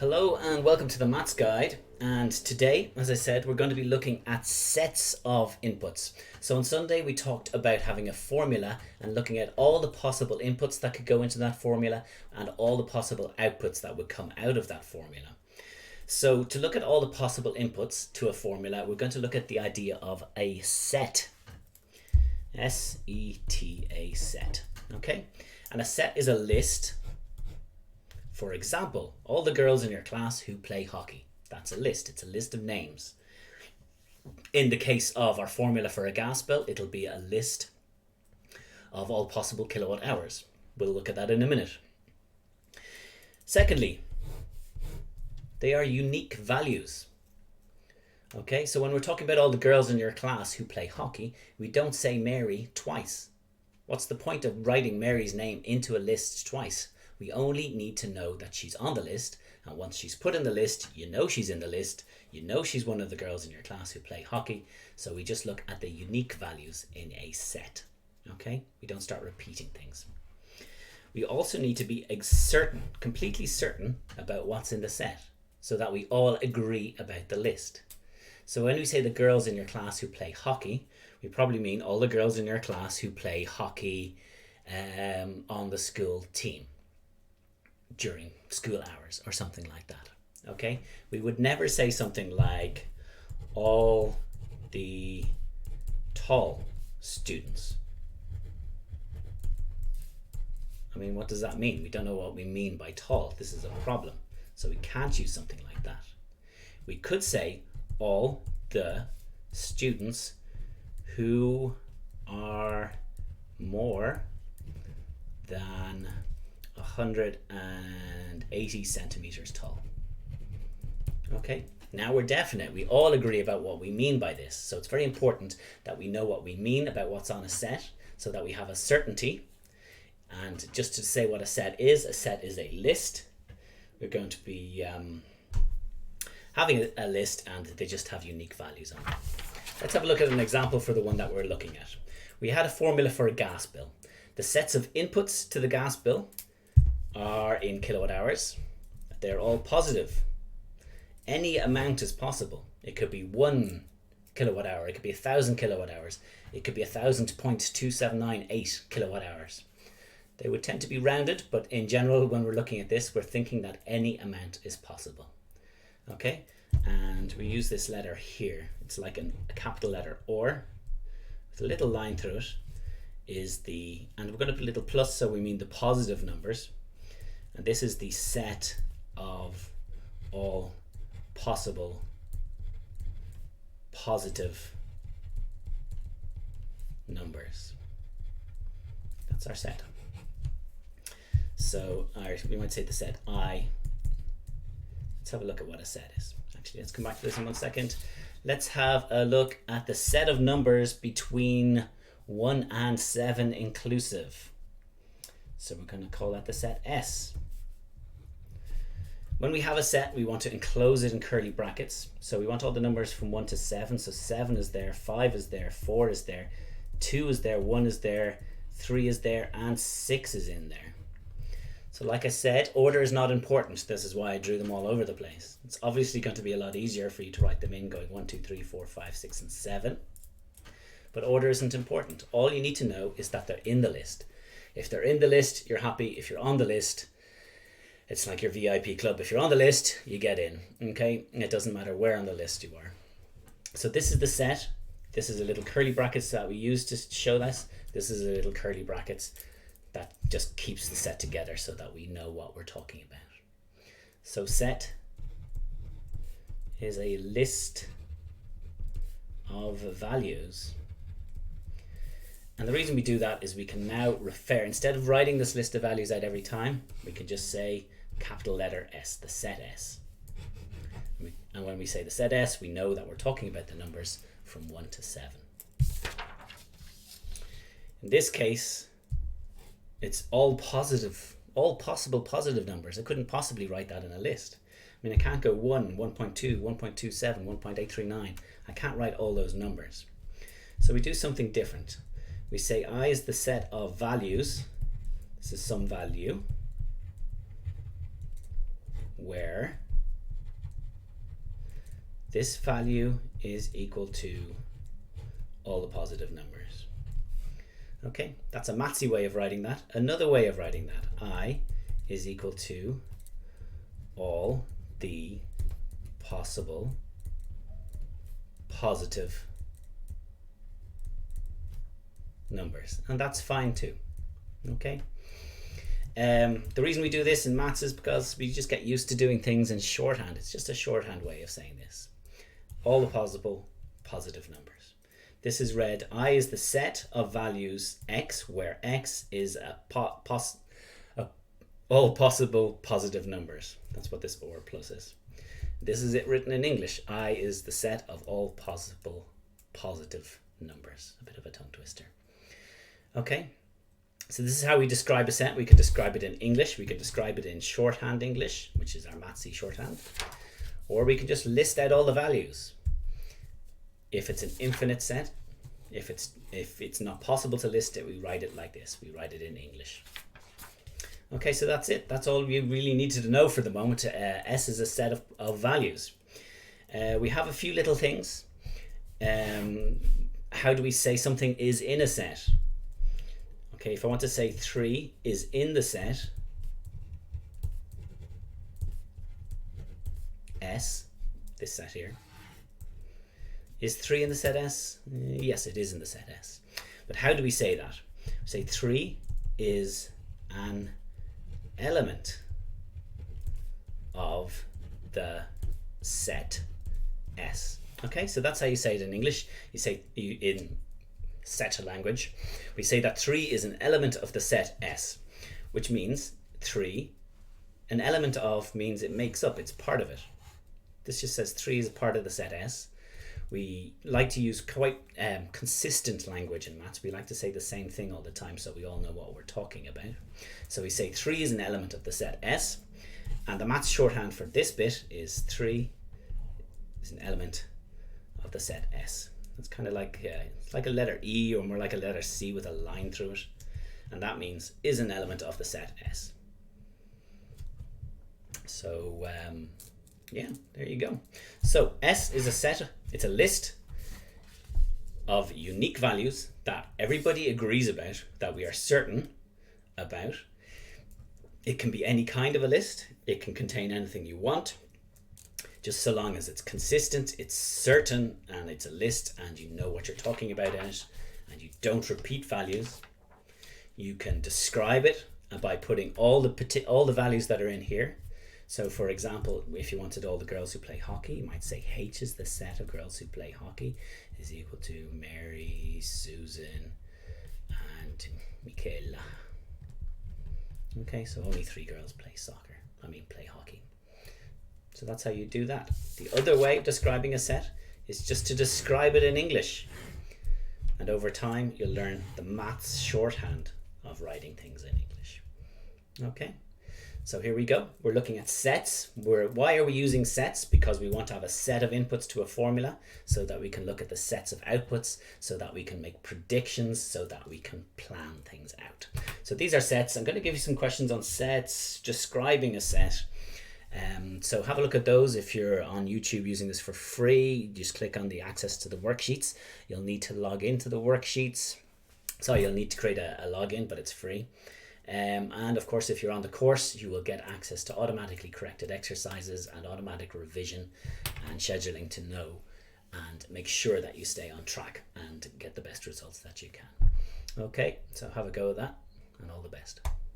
Hello and welcome to the Maths Guide, and today, as I said, we're going to be looking at sets of inputs. So on Sunday we talked about having a formula and looking at all the possible inputs that could go into that formula and all the possible outputs that would come out of that formula. So to look at all the possible inputs to a formula, we're going to look at the idea of a set. S-E-T-A, set. Okay? And a set is a list. For example, all the girls in your class who play hockey. That's a list. It's a list of names. In the case of our formula for a gas bill, it'll be a list of all possible kilowatt hours. We'll look at that in a minute. Secondly, they are unique values. Okay, so when we're talking about all the girls in your class who play hockey, we don't say Mary twice. What's the point of writing Mary's name into a list twice? We only need to know that she's on the list, and once she's put in the list, you know she's in the list, you know she's one of the girls in your class who play hockey, so we just look at the unique values in a set. Okay, we don't start repeating things. We also need to be certain, completely certain about what's in the set, so that we all agree about the list. So when we say the girls in your class who play hockey, we probably mean all the girls in your class who play hockey on the school team during school hours or something like that. Okay, we would never say something like all the tall students. I mean, what does that mean? We don't know what we mean by tall. This is a problem, so we can't use something like that. We could say all the students who are more than 180 centimeters tall. Okay, now we're definite. We all agree about what we mean by this. So it's very important that we know what we mean about what's on a set so that we have a certainty. And just to say what a set is a list. We're going to be having a list, and they just have unique values on it. Let's have a look at an example for the one that we're looking at. We had a formula for a gas bill. The sets of inputs to the gas bill are in kilowatt hours. They're all positive. Any amount is possible. It could be 1 kilowatt hour. It could be 1,000 kilowatt hours. It could be 1,000.2798 kilowatt hours. They would tend to be rounded, but in general, when we're looking at this, we're thinking that any amount is possible. Okay, and we use this letter here. It's like a capital letter or with a little line through it is the, and we're going to put a little plus, so we mean the positive numbers. And this is the set of all possible positive numbers. That's our set. So we might say the set I. Let's have a look at what a set is. Actually, let's come back to this in 1 second. Let's have a look at the set of numbers between 1 and 7 inclusive. So we're going to call that the set S. When we have a set, we want to enclose it in curly brackets. So we want all the numbers from 1 to 7. So 7 is there, 5 is there, 4 is there, 2 is there, 1 is there, 3 is there, and 6 is in there. So like I said, order is not important. This is why I drew them all over the place. It's obviously going to be a lot easier for you to write them in going 1, 2, 3, 4, 5, 6, and 7. But order isn't important. All you need to know is that they're in the list. If they're in the list, you're happy. If you're on the list, it's like your VIP club. If you're on the list, you get in. Okay? And it doesn't matter where on the list you are. So this is the set. This is a little curly brackets that we use to show this. This is a little curly brackets that just keeps the set together so that we know what we're talking about. So set is a list of values. And the reason we do that is we can now refer, instead of writing this list of values out every time, we can just say capital letter S, the set S. And when we say the set S, we know that we're talking about the numbers from 1 to 7. In this case, it's all positive, all possible positive numbers. I couldn't possibly write that in a list. I mean, I can't go 1, 1.2, 1.27, 1.839. I can't write all those numbers. So we do something different. We say I is the set of values. This is some value where this value is equal to all the positive numbers. Okay, that's a mathsy way of writing that. Another way of writing that, I is equal to all the possible positive numbers, and that's fine too. Okay. The reason we do this in maths is because we just get used to doing things in shorthand. It's just a shorthand way of saying this. All the possible positive numbers. This is read, I is the set of values x, where x is all possible positive numbers. That's what this or plus is. This is it written in English. I is the set of all possible positive numbers. A bit of a tongue twister. Okay. So this is how we describe a set. We could describe it in English. We could describe it in shorthand English, which is our mathsy shorthand. Or we could just list out all the values. If it's an infinite set, if it's not possible to list it, we write it like this. We write it in English. Okay, so that's it. That's all we really needed to know for the moment. S is a set of values. We have a few little things. How do we say something is in a set? Okay, if I want to say 3 is in the set S, this set here, is 3 in the set S? Yes, it is in the set S. But how do we say that? We say 3 is an element of the set S. Okay, so that's how you say it in English. You say in set language, we say that 3 is an element of the set S, which means 3, an element of means it makes up, it's part of it. This just says 3 is a part of the set S. We like to use quite consistent language in maths. We like to say the same thing all the time so we all know what we're talking about. So we say 3 is an element of the set S, and the maths shorthand for this bit is 3 is an element of the set S. It's kind of like it's like a letter E, or more like a letter C with a line through it, and that means is an element of the set S. So yeah, there you go. So S is a set, it's a list of unique values that everybody agrees about, that we are certain about. It can be any kind of a list, it can contain anything you want, just so long as it's consistent, it's certain, and it's a list, and you know what you're talking about in it, and you don't repeat values. You can describe it by putting all the values that are in here. So for example, if you wanted all the girls who play hockey, you might say H is the set of girls who play hockey is equal to Mary, Susan, and Michaela. Okay, so only 3 girls play play hockey. So that's how you do that. The other way of describing a set is just to describe it in English. And over time, you'll learn the maths shorthand of writing things in English. Okay, so here we go. We're looking at sets. Why are we using sets? Because we want to have a set of inputs to a formula so that we can look at the sets of outputs, so that we can make predictions, so that we can plan things out. So these are sets. I'm going to give you some questions on sets, describing a set. So have a look at those. If you're on YouTube using this for free, just click on the access to the worksheets. You'll need to log into the worksheets. So you'll need to create a login, but it's free. And of course, if you're on the course, you will get access to automatically corrected exercises and automatic revision and scheduling to know and make sure that you stay on track and get the best results that you can. Okay, so have a go at that, and all the best.